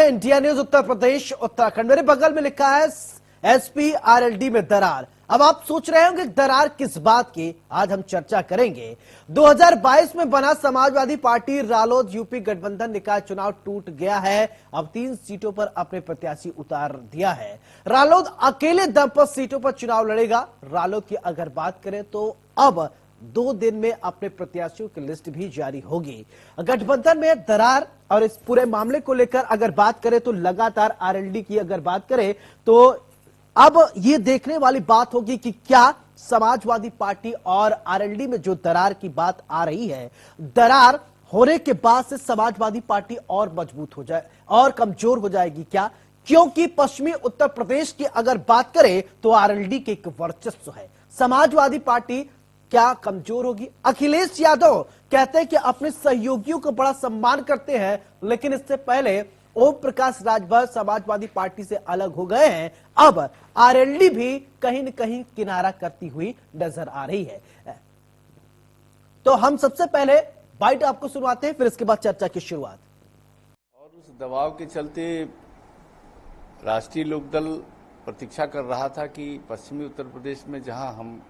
है India news Uttar Pradesh Uttarakhand. मेरे बगल में लिखा है एसपी आरएलडी में दरार। अब आप सोच रहे होंगे दरार किस बात की, आज हम चर्चा करेंगे। 2022 में बना समाजवादी पार्टी रालोद यूपी गठबंधन निकाय चुनाव टूट गया है। अब 3 सीटों पर अपने प्रत्याशी उतार दिया है। रालोद अकेले दम पर सीटों पर चुनाव लड़ेगा। रालोद की अगर बात करें तो अब 2 दिन में अपने प्रत्याशियों की लिस्ट भी जारी होगी। गठबंधन में दरार और इस पूरे मामले को लेकर अगर बात करें तो लगातार आरएलडी की अगर बात करें तो अब ये देखने वाली बात होगी कि क्या समाजवादी पार्टी और आरएलडी में जो दरार की बात आ रही है, दरार होने के बाद से समाजवादी पार्टी और मजबूत हो जाए और कमजोर हो जाएगी क्या? क्योंकि पश्चिमी उत्तर प्रदेश की अगर बात करें तो आरएलडी के एक वर्चस्व है। समाजवादी पार्टी क्या कमजोर होगी? अखिलेश यादव कहते हैं कि अपने सहयोगियों को बड़ा सम्मान करते हैं, लेकिन इससे पहले ओम प्रकाश राजभर समाजवादी पार्टी से अलग हो गए हैं। अब आरएलडी भी कहीं न कहीं किनारा करती हुई नजर आ रही है। तो हम सबसे पहले बाइट आपको सुनवाते हैं, फिर इसके बाद चर्चा की शुरुआत। और उस दबाव के चलते राष्ट्रीय लोकदल प्रतीक्षा कर रहा था कि पश्चिमी उत्तर प्रदेश में जहां हम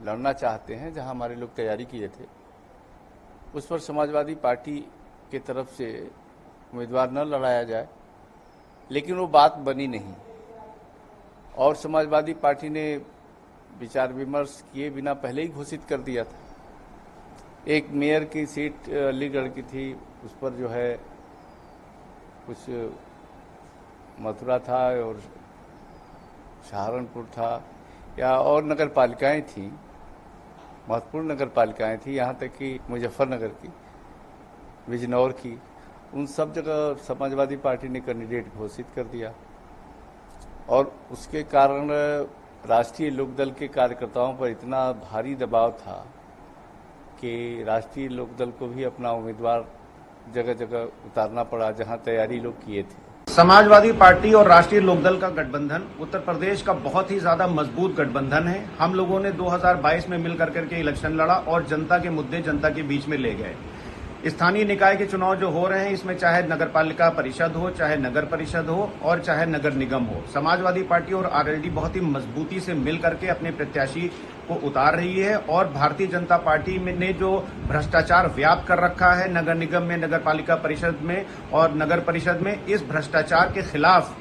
लड़ना चाहते हैं, जहां हमारे लोग तैयारी किए थे, उस पर समाजवादी पार्टी की तरफ से उम्मीदवार न लड़ाया जाए, लेकिन वो बात बनी नहीं और समाजवादी पार्टी ने विचार विमर्श किए बिना पहले ही घोषित कर दिया था। एक मेयर की सीट अलीगढ़ की थी, उस पर जो है कुछ मथुरा था और सहारनपुर था या और नगर पालिकाएँ थीं, महत्वपूर्ण नगर पालिकाएँ थीं, यहाँ तक कि मुजफ्फरनगर की, बिजनौर की, उन सब जगह समाजवादी पार्टी ने कैंडिडेट घोषित कर दिया और उसके कारण राष्ट्रीय लोकदल के कार्यकर्ताओं पर इतना भारी दबाव था कि राष्ट्रीय लोकदल को भी अपना उम्मीदवार जगह जगह उतारना पड़ा जहां तैयारी लोग किए थे। समाजवादी पार्टी और राष्ट्रीय लोकदल का गठबंधन उत्तर प्रदेश का बहुत ही ज्यादा मजबूत गठबंधन है। हम लोगों ने 2022 में मिलकर के इलेक्शन लड़ा और जनता के मुद्दे जनता के बीच में ले गए। स्थानीय निकाय के चुनाव जो हो रहे हैं, इसमें चाहे नगर पालिका परिषद हो, चाहे नगर परिषद हो और चाहे नगर निगम हो, समाजवादी पार्टी और आरएलडी बहुत ही मजबूती से मिल करके अपने प्रत्याशी को उतार रही है। और भारतीय जनता पार्टी ने जो भ्रष्टाचार व्याप्त कर रखा है नगर निगम में, नगर पालिका परिषद में और नगर परिषद में, इस भ्रष्टाचार के खिलाफ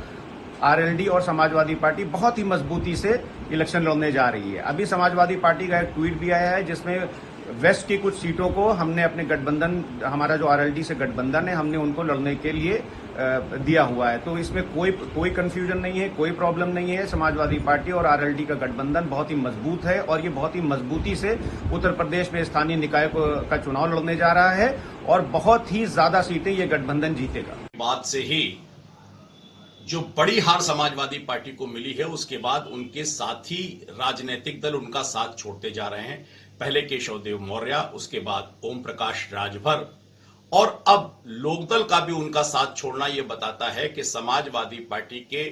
आरएलडी और समाजवादी पार्टी बहुत ही मजबूती से इलेक्शन लड़ने जा रही है। अभी समाजवादी पार्टी का एक ट्वीट भी आया है जिसमें वेस्ट की कुछ सीटों को हमने अपने गठबंधन, हमारा जो आरएलडी से गठबंधन है, हमने उनको लड़ने के लिए दिया हुआ है। तो इसमें कोई कंफ्यूजन नहीं है, कोई प्रॉब्लम नहीं है। समाजवादी पार्टी और आरएलडी का गठबंधन बहुत ही मजबूत है और ये बहुत ही मजबूती से उत्तर प्रदेश में स्थानीय निकाय का चुनाव लड़ने जा रहा है और बहुत ही ज्यादा सीटें ये गठबंधन जीतेगा। बात से ही जो बड़ी हार समाजवादी पार्टी को मिली है, उसके बाद उनके साथी राजनीतिक दल उनका साथ छोड़ते जा रहे हैं। पहले केशव देव मौर्य, उसके बाद ओम प्रकाश राजभर और अब लोकदल का भी उनका साथ छोड़ना यह बताता है कि समाजवादी पार्टी के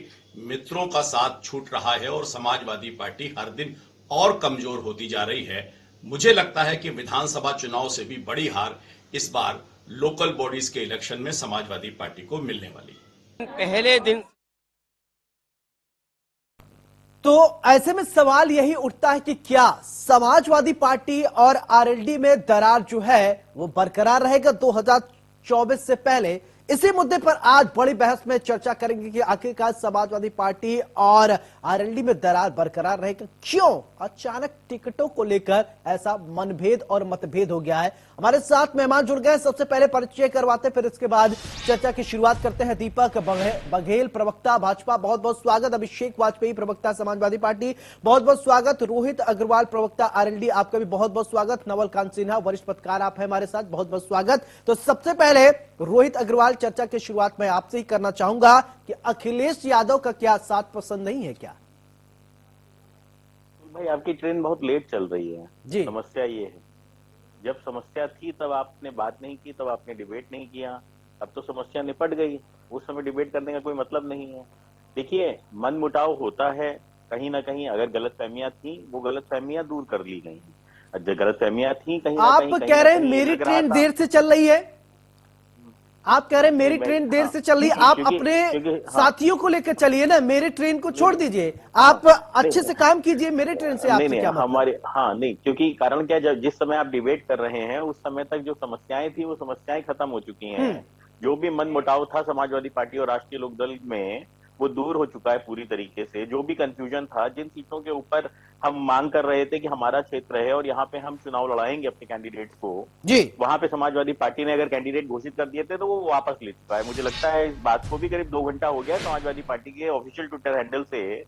मित्रों का साथ छूट रहा है और समाजवादी पार्टी हर दिन और कमजोर होती जा रही है। मुझे लगता है कि विधानसभा चुनाव से भी बड़ी हार इस बार लोकल बॉडीज के इलेक्शन में समाजवादी पार्टी को मिलने वाली है। पहले दिन तो ऐसे में सवाल यही उठता है कि क्या समाजवादी पार्टी और आरएलडी में दरार जो है वो बरकरार रहेगा 2024 से पहले? इसी मुद्दे पर आज बड़ी बहस में चर्चा करेंगे कि आखिरकार समाजवादी पार्टी और आरएलडी में दरार बरकरार रहेगा। क्यों अचानक टिकटों को लेकर ऐसा मनभेद और मतभेद हो गया है? हमारे साथ मेहमान जुड़ गए। सबसे पहले परिचय करवाते, फिर इसके बाद चर्चा की शुरुआत करते हैं। दीपक बघेल, प्रवक्ता भाजपा, बहुत बहुत स्वागत। अभिषेक वाजपेयी, प्रवक्ता समाजवादी पार्टी, बहुत बहुत स्वागत। रोहित अग्रवाल, प्रवक्ता आरएलडी, आपका भी बहुत बहुत स्वागत। नवल कांत सिन्हा, वरिष्ठ पत्रकार, आप हैं हमारे साथ, बहुत बहुत स्वागत। तो सबसे पहले रोहित अग्रवाल, चर्चा की शुरुआत मैं आपसे ही करना चाहूंगा कि अखिलेश यादव का क्या साथ पसंद नहीं है क्या? भाई, आपकी ट्रेन बहुत लेट चल रही है जी। समस्या ये है, जब समस्या थी तब आपने बात नहीं की, तब आपने डिबेट नहीं किया। अब तो समस्या निपट गई, उस समय डिबेट करने का कोई मतलब नहीं है। देखिए, मन मुटाव होता है कहीं ना कहीं। अगर गलतफहमियां थी, वो गलतफहमियां दूर कर ली गई। गलतफहमियां थी कहीं ना आप कहीं, कह रहे हैं मेरी ट्रेन देर से चल रही है? आप कह रहे हैं मेरी मैं- ट्रेन देर हाँ, से चल रही है, आप क्योंकि- अपने क्योंकि- हाँ। साथियों को लेकर चलिए ना, मेरी ट्रेन को छोड़ दीजिए, आप अच्छे से काम कीजिए, मेरी ट्रेन से नहीं आपसे नहीं क्या मतलब? हमारे, हाँ नहीं, क्योंकि कारण क्या, जब जिस समय आप डिबेट कर रहे हैं उस समय तक जो समस्याएं थी वो समस्याएं खत्म हो चुकी हैं। जो भी मनमुटाव था समाजवादी पार्टी और राष्ट्रीय लोकदल में वो दूर हो चुका है पूरी तरीके से। जो भी कंफ्यूजन था, जिन सीटों के ऊपर हम मांग कर रहे थे कि हमारा क्षेत्र है और यहाँ पे हम चुनाव लड़ाएंगे अपने कैंडिडेट्स को, जी वहां पे समाजवादी पार्टी ने अगर कैंडिडेट घोषित कर दिए थे तो वो वापस ले चुका है। मुझे लगता है इस बात को भी करीब 2 घंटा हो गया, समाजवादी पार्टी के ऑफिशियल ट्विटर हैंडल से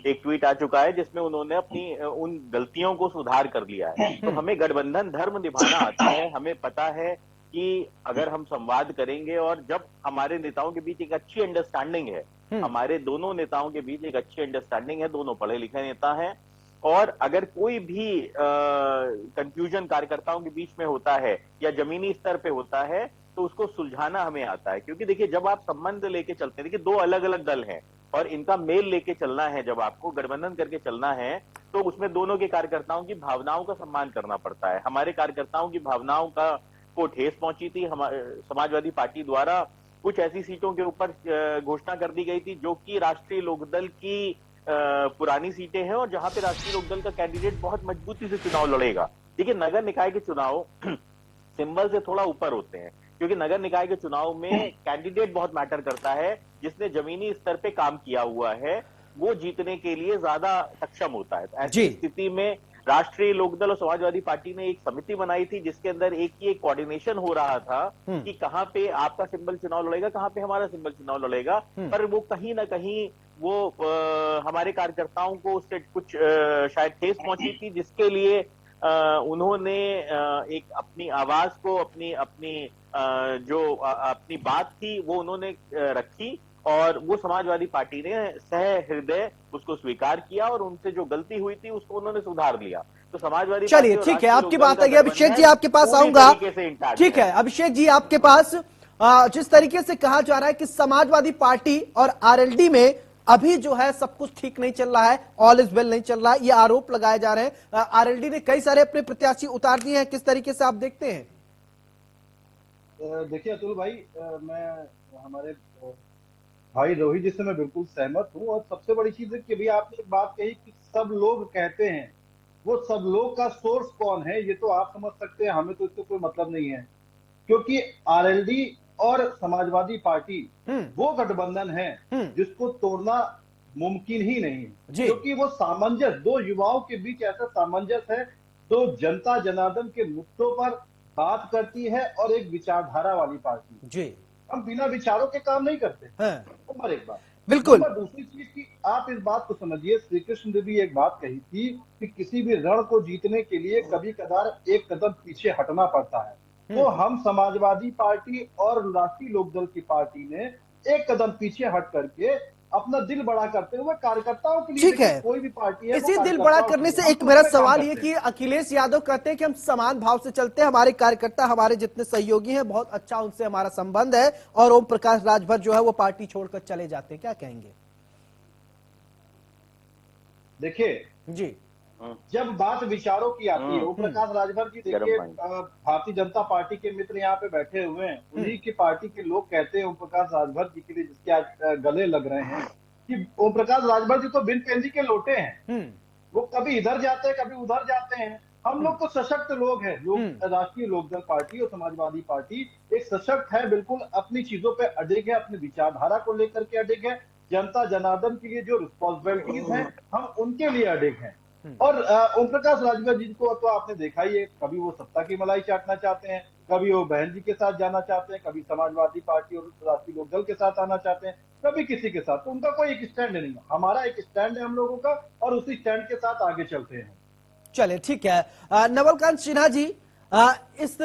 एक ट्वीट आ चुका है जिसमें उन्होंने अपनी उन गलतियों को सुधार कर लिया है। तो हमें गठबंधन धर्म निभाना आता है, हमें पता है कि अगर हम संवाद करेंगे और जब हमारे नेताओं के बीच एक अच्छी अंडरस्टैंडिंग है, हमारे दोनों नेताओं के बीच एक अच्छी अंडरस्टैंडिंग है, दोनों पढ़े लिखे नेता हैं, और अगर कोई भी कंफ्यूजन कार्यकर्ताओं के बीच में होता है या जमीनी स्तर पे होता है तो उसको सुलझाना हमें आता है। क्योंकि देखिए, जब आप संबंध लेके चलते हैं, देखिए 2 अलग अलग दल हैं और इनका मेल लेके चलना है, जब आपको गठबंधन करके चलना है तो उसमें दोनों के कार्यकर्ताओं की भावनाओं का सम्मान करना पड़ता है। हमारे कार्यकर्ताओं की भावनाओं को ठेस पहुंची थी। समाजवादी पार्टी द्वारा कुछ ऐसी सीटों के ऊपर घोषणा कर दी गई थी जो कि राष्ट्रीय लोकदल की पुरानी सीटें हैं और जहां पे राष्ट्रीय लोकदल का कैंडिडेट बहुत मजबूती से चुनाव लड़ेगा। देखिए, नगर निकाय के चुनाव सिंबल से थोड़ा ऊपर होते हैं, क्योंकि नगर निकाय के चुनाव में कैंडिडेट बहुत मैटर करता है। जिसने जमीनी स्तर पे काम किया हुआ है वो जीतने के लिए ज्यादा सक्षम होता है। तो ऐसी स्थिति में राष्ट्रीय लोकदल और समाजवादी पार्टी ने एक समिति बनाई थी जिसके अंदर एक कोऑर्डिनेशन हो रहा था कि कहां पे आपका सिंबल चुनाव लड़ेगा, कहां पे हमारा सिंबल चुनाव लड़ेगा। पर वो कहीं ना कहीं वो हमारे कार्यकर्ताओं को उससे कुछ शायद ठेस पहुंची थी, जिसके लिए उन्होंने एक अपनी आवाज को, अपनी अपनी बात थी वो उन्होंने रखी और वो समाजवादी पार्टी ने सहृदय उसको स्वीकार किया और उनसे जो गलती हुई थी उसको उन्होंने सुधार लिया। तो समाजवादी चलिए ठीक है, आपकी बात है, अभिषेक जी आपके पास आऊंगा। ठीक है अभिषेक जी, आपके पास जिस तरीके से कहा जा रहा है कि समाजवादी पार्टी और आरएलडी में अभी जो है सब कुछ ठीक नहीं चल रहा है, ऑल इज वेल नहीं चल रहा है, ये आरोप लगाए जा रहे हैं। आरएलडी ने कई सारे अपने प्रत्याशी उतार दिए हैं, किस तरीके से आप देखते हैं? देखिए अतुल भाई, मैं हमारे भाई रोहित जी से मैं बिल्कुल सहमत हूँ। और सबसे बड़ी चीज है कि अभी आपने एक बात कही कि सब लोग कहते हैं, वो सब लोग का सोर्स कौन है ये तो आप समझ सकते हैं, हमें तो इससे कोई मतलब नहीं है। क्योंकि आरएलडी और समाजवादी पार्टी वो गठबंधन है जिसको तोड़ना मुमकिन ही नहीं है। क्योंकि वो सामंजस्य, 2 युवाओं के बीच ऐसा सामंजस्य है, 2 जनता जनार्दन के मुद्दों पर बात करती है और एक विचारधारा वाली पार्टी। जी, हम बिना विचारों के काम नहीं करते। नंबर एक बात, बिल्कुल। दूसरी चीज की आप इस बात को समझिए, श्री कृष्ण ने भी एक बात कही थी कि किसी भी रण को जीतने के लिए कभी कदार एक कदम पीछे हटना पड़ता है। तो हम समाजवादी पार्टी और राष्ट्रीय लोकदल की पार्टी ने एक कदम पीछे हट करके अपना दिल बड़ा करते हुए कार्यकर्ताओं के लिए, ठीक है, कोई भी पार्टी है, इसी दिल बड़ा करने से एक मेरा सवाल ये कि अखिलेश यादव कहते हैं कि हम समान भाव से चलते हैं, हमारे कार्यकर्ता हमारे जितने सहयोगी हैं बहुत अच्छा उनसे हमारा संबंध है, और ओम प्रकाश राजभर जो है वो पार्टी छोड़कर चले जाते हैं, क्या कहेंगे? देखिए जी, जब बात विचारों की आती है, ओम प्रकाश राजभर जी देखिए, भारतीय जनता पार्टी के मित्र यहाँ पे बैठे हुए हैं, उन्हीं की पार्टी के लोग कहते हैं ओम प्रकाश राजभर जी के लिए, जिसके आज गले लग रहे हैं, कि ओम प्रकाश राजभर जी तो बिन पेंदी के लोटे हैं, वो कभी इधर जाते हैं कभी उधर जाते हैं। हम लोग तो सशक्त लोग हैं, राष्ट्रीय लोकदल पार्टी और समाजवादी पार्टी एक सशक्त है, बिल्कुल अपनी चीजों पे अडिग है, अपनी विचारधारा को लेकर के अडिग है, जनता जनार्दन के लिए जो रिस्पॉन्सिबिलिटीज हैं हम उनके लिए अडिग हैं। और ओम प्रकाश राजभर जी को तो आपने देखा ही है, कभी वो सत्ता की मलाई चाटना चाहते हैं, कभी वो बहन जी के साथ जाना चाहते हैं, कभी समाजवादी पार्टी और राष्ट्रीय लोकदल के साथ आना चाहते हैं, कभी किसी के साथ। तो उनका कोई एक स्टैंड नहीं है, हमारा एक स्टैंड है हम लोगों का, और उसी स्टैंड के साथ आगे चलते हैं। चलिए ठीक है। नवलकांत सिन्हा जी, इस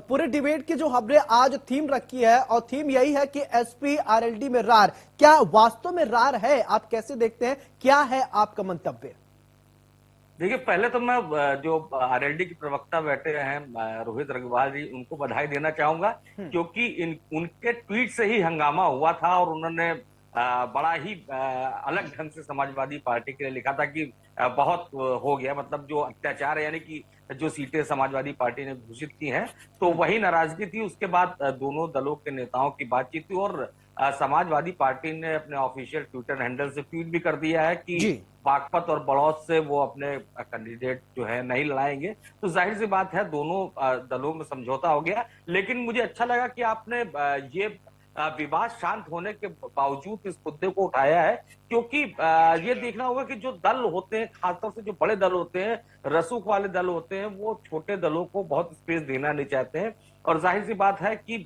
पूरे डिबेट की जो हमने आज थीम रखी है, और थीम यही है कि एसपी आरएलडी में रार, क्या वास्तव में रार है? आप कैसे देखते हैं, क्या है आपका मंतव्य? देखिए, पहले तो मैं जो आरएलडी के प्रवक्ता बैठे हैं रोहित रंगवाल जी, उनको बधाई देना चाहूंगा, क्योंकि उनके ट्वीट से ही हंगामा हुआ था और उन्होंने बड़ा ही अलग ढंग से समाजवादी पार्टी के लिए लिखा था कि बहुत हो गया, मतलब जो अत्याचार है, यानी कि जो सीटें समाजवादी पार्टी ने घोषित की हैं, तो वही नाराजगी थी। उसके बाद दोनों दलों के नेताओं की बातचीत हुई और समाजवादी पार्टी ने अपने ऑफिशियल ट्विटर हैंडल से ट्वीट भी कर दिया है कि जी। बागपत और बड़ौत से वो अपने कैंडिडेट जो है नहीं लड़ाएंगे। तो जाहिर सी बात है दोनों दलों में समझौता हो गया। लेकिन मुझे अच्छा लगा कि आपने ये विवाद शांत होने के बावजूद इस मुद्दे को उठाया है, क्योंकि ये देखना होगा कि जो दल होते हैं, खासतौर से जो बड़े दल होते हैं, रसूख वाले दल होते हैं, वो छोटे दलों को बहुत स्पेस देना नहीं चाहते हैं। और जाहिर सी बात है कि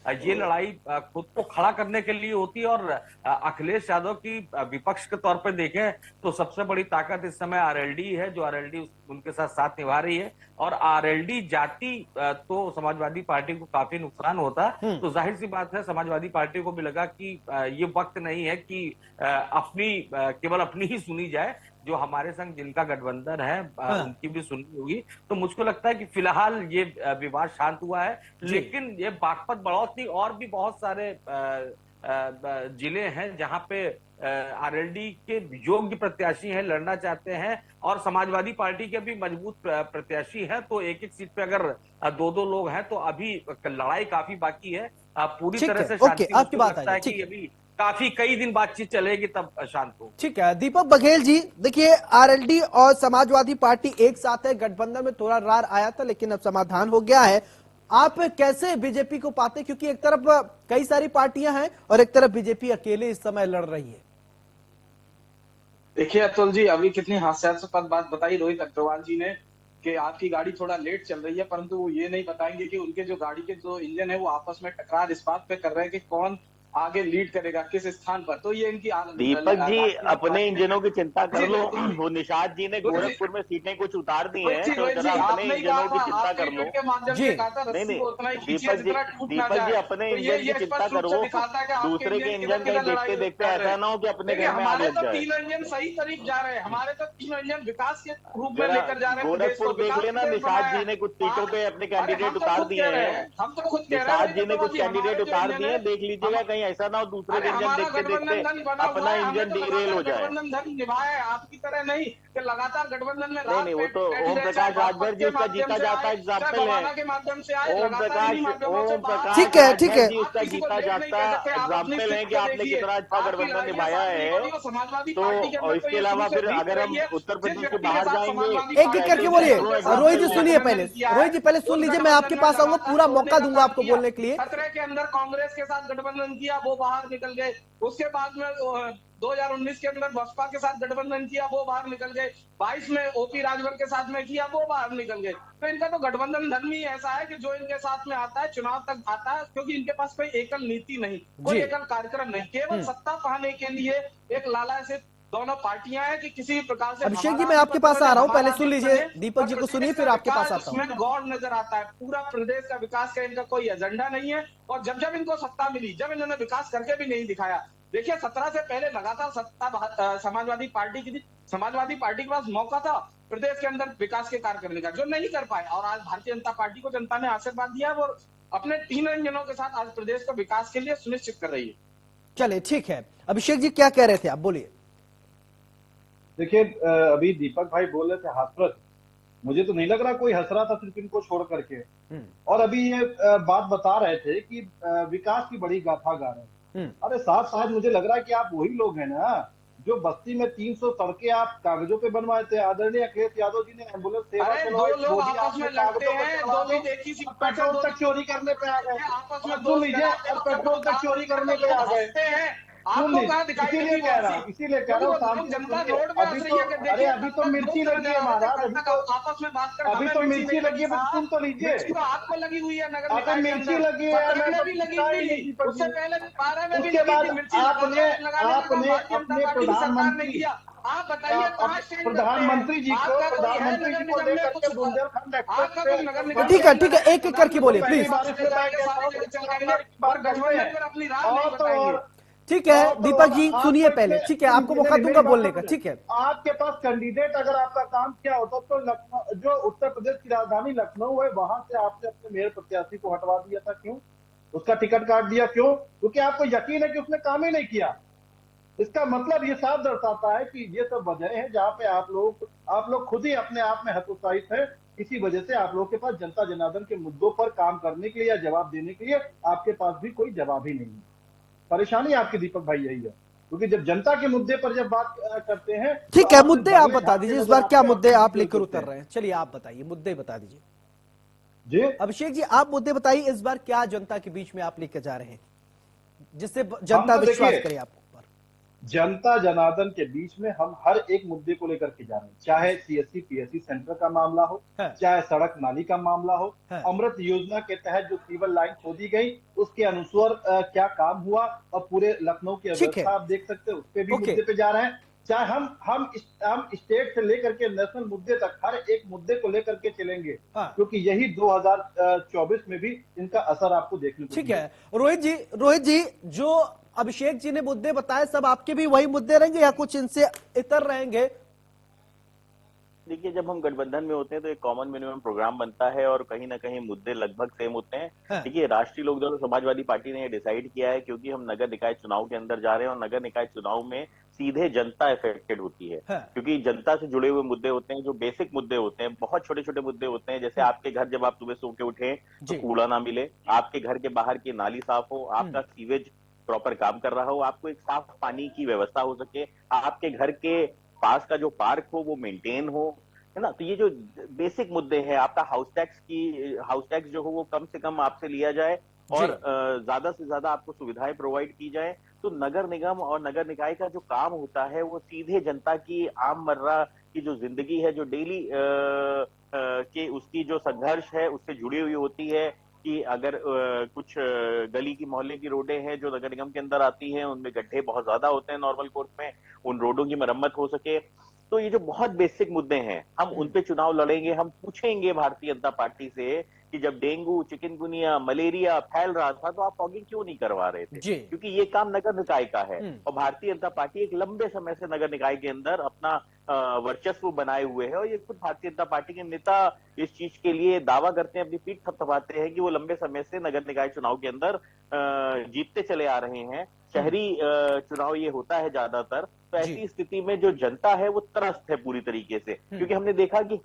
ये लड़ाई खुद को खड़ा करने के लिए होती है। और अखिलेश यादव की विपक्ष के तौर पर देखें तो सबसे बड़ी ताकत इस समय आरएलडी है, जो आरएलडी उनके साथ साथ निभा रही है। और आरएलडी जाती तो समाजवादी पार्टी को काफी नुकसान होता। तो जाहिर सी बात है समाजवादी पार्टी को भी लगा कि ये वक्त नहीं है कि केवल अपनी ही सुनी जाए, जो हमारे संग जिनका गठबंधन है उनकी भी सुननी होगी। तो मुझको लगता है कि फिलहाल ये विवाद शांत हुआ है। लेकिन ये बागपत बड़ौत नहीं, और भी बहुत सारे जिले हैं जहां पे आरएलडी के योग्य प्रत्याशी हैं, लड़ना चाहते हैं, और समाजवादी पार्टी के भी मजबूत प्रत्याशी हैं। तो एक एक सीट पे अगर दो दो लोग हैं तो अभी लड़ाई काफी बाकी है। पूरी तरह से शांति आपकी बात लगता है कि अभी काफी कई दिन बातचीत चलेगी तब शांत हो। ठीक है दीपक बघेल जी, देखिए आरएलडी और समाजवादी पार्टी एक साथ है, गठबंधन में थोड़ा रार आया था लेकिन अब समाधान हो गया है। आप कैसे बीजेपी को पाते, क्योंकि एक तरफ कई सारी पार्टियां हैं और एक तरफ बीजेपी अकेले इस समय लड़ रही है। देखिए अतुल जी, अभी कितनी हास्यास्पद बात बताई रोहित अग्रवाल जी ने कि आपकी गाड़ी थोड़ा लेट चल रही है, परंतु वो ये नहीं बताएंगे कि उनके जो गाड़ी के जो इंजन है वो आपस में टकरार इस बात पे कर रहे हैं कि कौन आगे लीड करेगा किस स्थान पर। तो ये इनकी दीपक जी अपने इंजनों की चिंता कर लो। वो निषाद जी ने गोरखपुर में सीटें कुछ उतार दी हैं, तो जरा अपने इंजनों की चिंता कर लो। जी नहीं दीपक जी अपने इंजन की चिंता करो, दूसरे के इंजन कहीं देखते देखते ऐसा ना हो कि अपने घर में आग लग जाए। तीन इंजन सही तरीफ जा रहे हैं, हमारे तो तीन इंजन विकास के रूप में लेकर जा रहे हैं। गोरखपुर देख लेना, निषाद जी ने कुछ सीटों पे अपने कैंडिडेट उतार दिए हैं। हम तो खुद निषाद जी ने कुछ कैंडिडेट उतार दिए, देख लीजिएगा कहीं ऐसा ना हो दूसरे इंजन देखते देखते अपना इंजन डिरेल हो जाए। गठबंधन निभाए आपकी तरह नहीं कि लगातार गठबंधन में नहीं वो तो ओम प्रकाश राजभर जी उसका जीता जाता एग्जाम्पल है। ओम प्रकाश ठीक है ठीक है, उसका जीता जाता एग्जाम्पल है कि आपने कितना अच्छा गठबंधन निभाया है। तो और इसके अलावा फिर अगर हम उत्तर प्रदेश के बाहर जाएंगे, एक एक करके बोलिए। रोहित जी सुनिए, पहले रोहित जी पहले सुन लीजिए, मैं आपके पास आऊंगा, पूरा मौका दूंगा आपको बोलने के लिए। 17 के अंदर कांग्रेस के साथ गठबंधन किया, वो बाहर निकल गए। उसके बाद में 2019 के अंदर बसपा के साथ गठबंधन किया, वो बाहर निकल गए। 22 में ओपी राजभर के साथ में किया, वो बाहर निकल गए। तो इनका तो गठबंधन धर्म ही ऐसा है कि जो इनके साथ में आता है चुनाव तक आता है, क्योंकि इनके पास कोई एकल नीति नहीं, कोई एकल कार्यक्रम नहीं, केवल सत्ता पाने के लिए एक लालच से दोनों पार्टियां हैं कि किसी प्रकार से। अभिषेक जी मैं आपके पास आ रहा हूं, पहले सुन लीजिए, दीपक जी को सुनिए फिर आपके पास आता हूं। गौर नजर आता है, पूरा प्रदेश का विकास का इनका कोई एजेंडा नहीं है। और जब जब इनको सत्ता मिली, जब इन्होंने विकास करके भी नहीं दिखाया। देखिए 17 से पहले लगातार सत्ता समाजवादी पार्टी की थी। समाजवादी पार्टी के पास मौका था प्रदेश के अंदर विकास के कार्य करने का, जो नहीं कर पाए। और आज भारतीय जनता पार्टी को जनता ने आशीर्वाद दिया, वो अपने 3 इंजनों के साथ आज प्रदेश को विकास के लिए सुनिश्चित कर रही है। चलिए ठीक है, अभिषेक जी क्या कह रहे थे आप, बोलिए। देखिए अभी दीपक भाई बोल रहे थे हाथरस, मुझे तो नहीं लग रहा कोई हंस रहा था सिर्फ इनको छोड़ करके। और अभी ये बात बता रहे थे कि विकास की बड़ी गाथा गा रहे हैं। अरे साथ साथ मुझे लग रहा है कि आप वही लोग हैं ना जो बस्ती में 300 सड़कें आप कागजों पे बनवाए थे। आदरणीय अखिलेश यादव जी ने एम्बुलेंस सेवा पेट्रोल तक चोरी करने पे आ गए, सुन लीजिए, और पेट्रोल तक चोरी करने पे आ गए। इसीलिए कह रहा हूँ अरे अभी तो मिर्ची लगी है महाराज, आपस में बात कर, अभी तो मिर्ची लगी है, सुन तो लीजिए। आपको लगी हुई है, नगर निकाय मिर्ची लगी है, उससे पहले 12 में भी आपने अपने प्रधानमंत्री आप बताइए प्रधानमंत्री जी को लेकर के बुंदेलखंड एक्सप्रेस। ठीक है ठीक है, एक एक करके बोलिए प्लीज। ठीक है दीपक जी सुनिए पहले, ठीक है आपको मौका दूंगा बोलने का, ठीक है। आपके पास कैंडिडेट अगर आपका काम किया होता तो लखनऊ, जो उत्तर प्रदेश की राजधानी लखनऊ है, वहां से आपने अपने मेयर प्रत्याशी को हटवा दिया था, क्यों? उसका टिकट काट दिया, क्यों? क्योंकि आपको यकीन है कि उसने काम ही नहीं किया। इसका मतलब ये साफ दर्शाता है कि ये सब वजह है जहाँ पे आप लोग खुद ही अपने आप में हतोत्साहित है किसी वजह से आप लोगों के पास जनता जनार्दन के मुद्दों पर काम करने के लिए या जवाब देने के लिए आपके पास भी कोई जवाब ही नहीं है। परेशानी आपकी दीपक भाई यही है, क्योंकि जब जनता के मुद्दे पर जब बात करते हैं ठीक है, मुद्दे आप बता दीजिए इस बार क्या मुद्दे आप लेकर उतर रहे हैं। चलिए आप बताइए, मुद्दे बता दीजिए जी। अभिषेक जी, आप मुद्दे बताइए इस बार क्या जनता के बीच में आप लेकर जा रहे हैं जिससे जनता विश्वास करे आपको। जनता जनार्दन के बीच में हम हर एक मुद्दे को लेकर के जा रहे हैं, चाहे सीएससी पीएससी सेंटर का मामला हो, चाहे सड़क नाली का मामला हो, अमृत योजना के तहत जो सीवर लाइन खोदी गई उसके अनुसार क्या काम हुआ, और पूरे लखनऊ की अवस्था आप देख सकते हैं, उस पर भी मुद्दे पे जा रहे हैं। चाहे हम स्टेट से लेकर के नेशनल मुद्दे तक हर एक मुद्दे को लेकर के चलेंगे, क्योंकि यही 2024 में भी इनका असर आपको देखने को। ठीक है रोहित जी, जो अभिषेक जी ने मुद्दे बताए सब आपके भी वही मुद्दे रहेंगे या कुछ इनसे इतर रहेंगे? देखिए, जब हम गठबंधन में होते हैं तो एक कॉमन मिनिमम प्रोग्राम बनता है और कहीं ना कहीं मुद्दे लगभग सेम होते हैं। देखिए, राष्ट्रीय लोकदल और समाजवादी पार्टी ने ये डिसाइड किया है, क्योंकि हम नगर निकाय चुनाव के अंदर जा रहे हैं और नगर निकाय चुनाव में सीधे जनता इफेक्टेड होती है, क्योंकि जनता से जुड़े हुए मुद्दे होते हैं, जो बेसिक मुद्दे होते हैं, बहुत छोटे छोटे मुद्दे होते हैं। जैसे आपके घर जब आप सुबह सो के उठे तो कूड़ा ना मिले, आपके घर के बाहर की नाली साफ हो, आपका सीवेज प्रॉपर काम कर रहा हो, आपको एक साफ पानी की व्यवस्था हो सके, आपके घर के पास का जो पार्क हो वो मेंटेन हो, है ना। तो ये जो बेसिक मुद्दे हैं, आपका हाउस टैक्स जो हो वो कम से कम आपसे लिया जाए और ज्यादा से ज्यादा आपको सुविधाएं प्रोवाइड की जाए। तो नगर निगम और नगर निकाय का जो काम होता है वो सीधे जनता की आम मर्रा की जो जिंदगी है, जो डेली के उसकी जो संघर्ष है उससे जुड़ी हुई होती है। कि अगर कुछ गली की मोहल्ले की रोडें हैं जो नगर निगम के अंदर आती हैं, उनमें गड्ढे बहुत ज्यादा होते हैं नॉर्मल कोर्स में, उन रोडों की मरम्मत हो सके। तो ये जो बहुत बेसिक मुद्दे हैं, हम उन पे चुनाव लड़ेंगे। हम पूछेंगे भारतीय जनता पार्टी से कि जब डेंगू, चिकनगुनिया, मलेरिया फैल रहा था तो आप फॉगिंग क्यों नहीं करवा रहे थे, क्योंकि ये काम नगर निकाय का है। और भारतीय जनता पार्टी एक लंबे समय से नगर निकाय के अंदर अपना वर्चस्व बनाए हुए है, और ये खुद भारतीय जनता पार्टी के नेता इस चीज के लिए दावा करते हैं, अपनी पीठ थपथपाते हैं कि वो लंबे समय से नगर निकाय चुनाव के अंदर जीतते चले आ रहे हैं। शहरी चुनाव ये होता है ज्यादातर, तो ऐसी स्थिति में जो जनता है वो त्रस्त है पूरी तरीके से, क्योंकि हमने देखा कि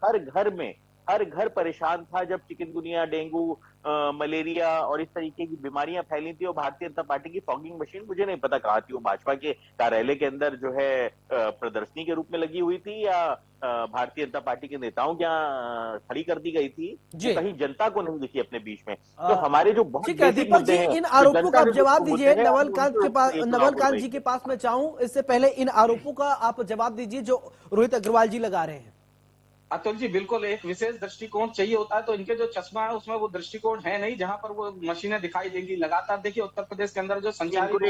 हर घर परेशान था जब चिकनगुनिया, डेंगू, मलेरिया और इस तरीके की बीमारियां फैली थी। और भारतीय जनता पार्टी की फॉगिंग मशीन मुझे नहीं पता कहाँ थी, वो भाजपा के कार्यालय के अंदर जो है प्रदर्शनी के रूप में लगी हुई थी या भारतीय जनता पार्टी के नेताओं के यहाँ खड़ी कर दी गई थी, कहीं जनता को नहीं दिखी अपने बीच में। तो हमारे जो बहुत बेसिक मुद्दे हैं, इन आरोपों का आप जवाब दीजिए। नवलकांत जी के पास मैं चाहूं, इससे पहले इन आरोपों का आप जवाब दीजिए जो रोहित अग्रवाल जी लगा रहे हैं। अतुल जी, बिल्कुल एक विशेष दृष्टिकोण चाहिए होता है, तो इनके जो चश्मा है उसमें वो दृष्टिकोण है नहीं जहां पर वो मशीनें दिखाई देंगी। लगातार देखिए उत्तर प्रदेश के अंदर जो संचारी उनको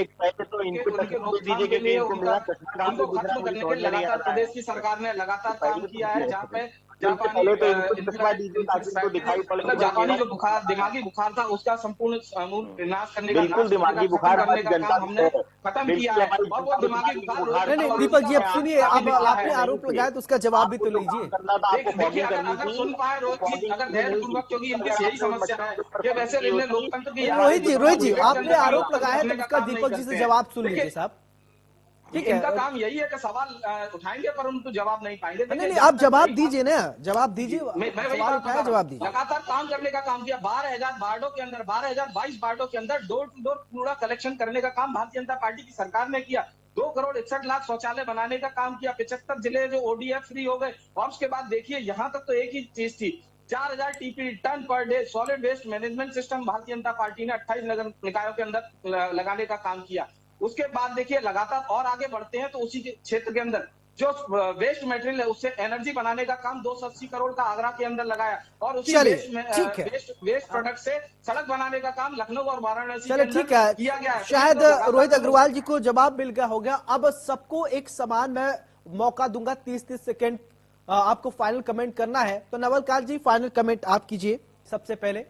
खत्म करने के लिए लगातार प्रदेश की सरकार ने लगातार काम किया है, जहाँ पे जापानी जो बुखार, दिमागी बुखार था उसका संपूर्ण विनाश करने का, बिल्कुल दिमागी बुखार हमने खत्म किया है। और वो दिमागी बुखार नहीं दीपक जी, अब सुनिए, अब आपने आरोप लगाया तो उसका जवाब भी तो लीजिए। देखिए, अगर सुन पाए रोहित जी, अगर धैर्यपूर्वक, क्योंकि इनकी यही समस्या है कि वैसे इन्हें लोकतंत्र की रोहित जी आपने आरोप लगाया तो उसका दीपक जी से जवाब सुन लीजिए साहब। ठीक है, इनका काम यही है कि सवाल उठाएंगे पर उनको जवाब नहीं पाएंगे। नहीं, आप जवाब दीजिए ना, जवाब दीजिए, सवाल उठाया जवाब दीजिए। लगातार काम करने का काम किया। 12,000 वार्डों के अंदर, 12,022 वार्डों के अंदर डोर टू डोर कूड़ा कलेक्शन करने का काम भारतीय जनता पार्टी की सरकार ने किया। 2 करोड़ 61 लाख शौचालय बनाने का काम किया। 75 जिले जो ODF फ्री हो गए। और उसके बाद देखिए, यहाँ तक तो एक ही चीज थी, 4000 TPD ton per day solid waste management system Bharatiya Janata party ने 28 नगर निकायों के अंदर लगाने का काम किया। उसके बाद देखिए लगातार और आगे बढ़ते हैं तो उसी के क्षेत्र के अंदर जो वेस्ट मटेरियल है उससे एनर्जी बनाने का काम 280 करोड़ का आगरा के अंदर लगाया, और उसी वेस्ट प्रोडक्ट से सड़क बनाने का काम लखनऊ और वाराणसी के अंदर किया गया। शायद रोहित अग्रवाल जी को जवाब मिल गया हो गया। अब सबको एक समान मैं मौका दूंगा, 30-30 सेकेंड आपको फाइनल कमेंट करना है। तो नवलकांत जी, फाइनल कमेंट आप कीजिए सबसे पहले।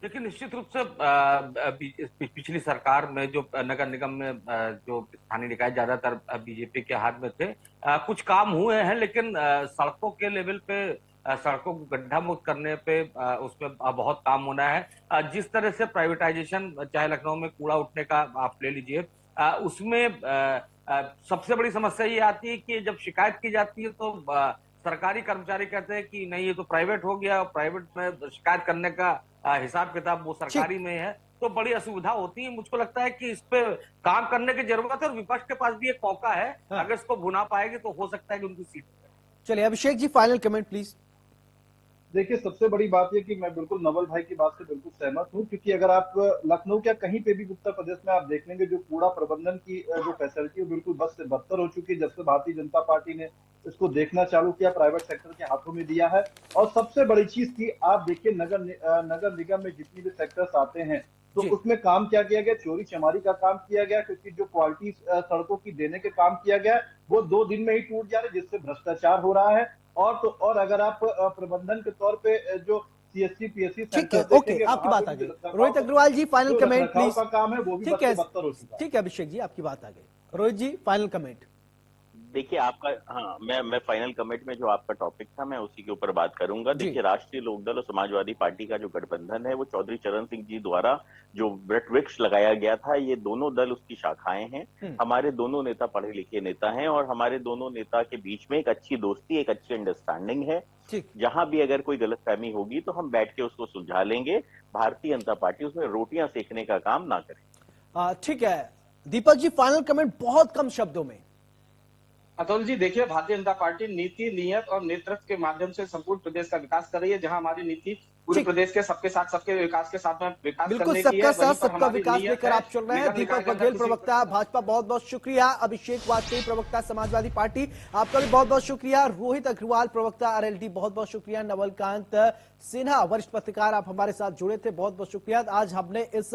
देखिए, निश्चित रूप से पिछली सरकार में जो नगर निगम में जो स्थानीय निकाय ज्यादातर बीजेपी के हाथ में थे, कुछ काम हुए हैं, लेकिन सड़कों के लेवल पे, सड़कों को गड्ढा मुक्त करने पे उसमें बहुत काम होना है। जिस तरह से प्राइवेटाइजेशन, चाहे लखनऊ में कूड़ा उठने का आप ले लीजिए, उसमें सबसे बड़ी समस्या ये आती है कि जब शिकायत की जाती है तो सरकारी कर्मचारी कहते हैं कि नहीं ये तो प्राइवेट हो गया, प्राइवेट में शिकायत करने का हिसाब किताब वो सरकारी में है, तो बड़ी असुविधा होती है। मुझको लगता है कि इस पे काम करने की जरूरत है और विपक्ष के पास भी एक मौका है, अगर इसको भुना पाएगी तो हो सकता है कि उनकी सीट। चलिए Abhishek ji final comment please. देखिए, सबसे बड़ी बात यह कि मैं बिल्कुल नवल भाई की बात से बिल्कुल सहमत हूं, क्योंकि अगर आप लखनऊ क्या कहीं पे भी उत्तर प्रदेश में आप देख लेंगे, जो कूड़ा प्रबंधन की जो फैसिलिटी है बिल्कुल बस से बदतर हो चुकी है जब से भारतीय जनता पार्टी ने इसको देखना चालू किया, प्राइवेट सेक्टर के हाथों में दिया है। और सबसे बड़ी चीज की आप देखिए, नगर निगम में जितनी भी सेक्टर्स आते हैं तो उसमें काम क्या किया गया, चोरी चमारी का काम किया गया, क्योंकि जो क्वालिटी सड़कों की देने के काम किया गया वो 2 दिन में ही टूट जा रहे, जिससे भ्रष्टाचार हो रहा है। और अगर आप प्रबंधन के तौर पे जो सीएससी पीएससी ठीक है, ओके, आपकी बात आ गई। रोहित अग्रवाल जी फाइनल कमेंट प्लीज। का काम है वो भी बदतर हो चुका है। ठीक है अभिषेक जी आपकी बात आ गई। रोहित जी फाइनल कमेंट। देखिए आपका, हाँ, मैं फाइनल कमेंट में जो आपका टॉपिक था मैं उसी के ऊपर बात करूंगा। देखिए, राष्ट्रीय लोकदल और समाजवादी पार्टी का जो गठबंधन है वो चौधरी चरण सिंह जी द्वारा जो वट वृक्ष लगाया गया था, ये दोनों दल उसकी शाखाएं हैं। हमारे दोनों नेता पढ़े लिखे नेता हैं और हमारे दोनों नेता के बीच में एक अच्छी दोस्ती, एक अच्छी अंडरस्टैंडिंग है। जहां भी अगर कोई गलतफहमी होगी तो हम बैठ के उसको सुलझा लेंगे। भारतीय जनता पार्टी उसमें रोटियां सेकने का काम ना करे। ठीक है दीपक जी फाइनल कमेंट बहुत कम शब्दों में। अतुल जी, देखिए, भारतीय जनता पार्टी नीति, नियत और नेतृत्व के माध्यम से संपूर्ण प्रदेश का विकास कर रही है। जहां हमारी नीति पूरे प्रदेश के सबके साथ सबके विकास के साथ में विकास बिल्कुल सबका साथ सबका विकास लेकर आप चल रहे हैं। दीपक बघेल प्रवक्ता भाजपा बहुत बहुत शुक्रिया। अभिषेक वाजपेयी प्रवक्ता समाजवादी पार्टी आपका भी बहुत बहुत शुक्रिया। रोहित अग्रवाल प्रवक्ता आरएलडी बहुत बहुत शुक्रिया। नवलकांत सिन्हा वरिष्ठ पत्रकार आप हमारे साथ जुड़े थे, बहुत बहुत शुक्रिया। आज हमने इस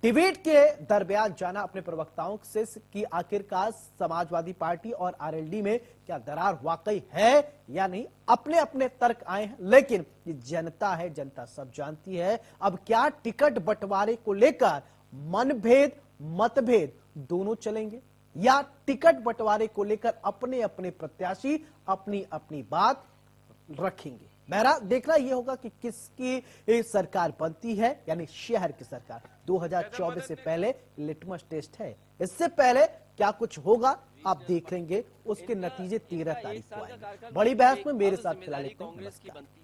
डिबेट के दरमियान जाना अपने प्रवक्ताओं से कि आखिरकार समाजवादी पार्टी और आरएलडी में क्या दरार वाकई है या नहीं। अपने अपने तर्क आए हैं, लेकिन ये जनता है, जनता सब जानती है। अब क्या टिकट बंटवारे को लेकर मनभेद मतभेद दोनों चलेंगे या टिकट बंटवारे को लेकर अपने अपने प्रत्याशी अपनी अपनी बात रखेंगे। मेरा देखना यह होगा कि किसकी सरकार बनती है, यानी शहर की सरकार। 2024 से पहले लिटमस टेस्ट है, इससे पहले क्या कुछ होगा आप देख लेंगे। उसके नतीजे 13 तारीख को आएंगे। बड़ी बहस में मेरे साथ फिलहाल इतना ही।